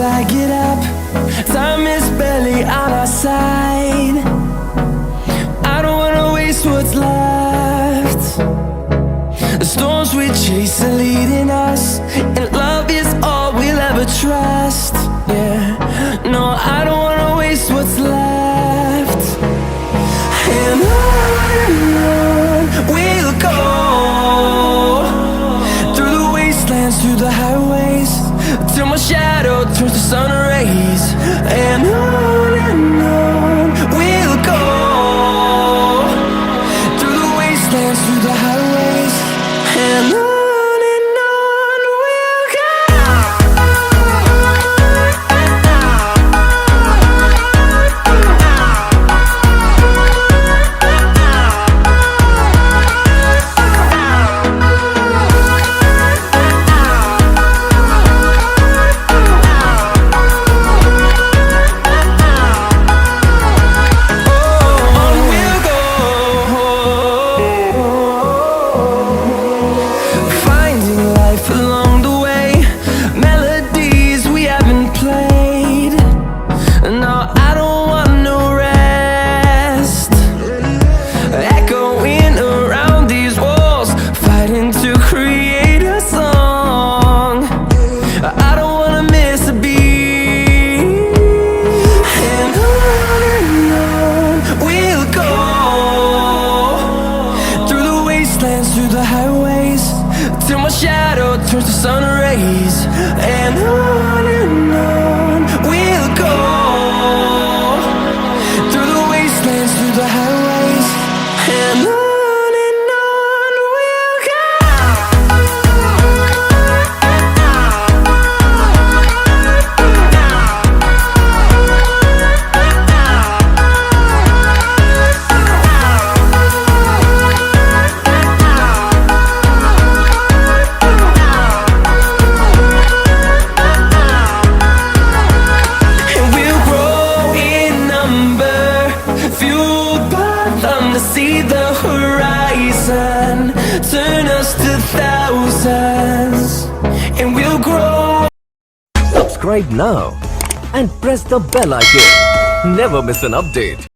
back it up. Time is barely on our side. I don't wanna waste what's left. The storms we chase are leading us, and love is all we'll ever trust. Yeah, no, I don't wanna waste what's left. And on we'll go, through the wastelands, through the highways, till my shadow turns to sun rays. And on we'll go, through the wastelands, through the highways, and on we'll go. Through the highways, till my shadow turns to sun rays. And on we'll go, through the wastelands, through the highways, and on we'll go. See the horizon, turn us to thousands, and we'll grow. Subscribe now and press the bell icon. Never miss an update.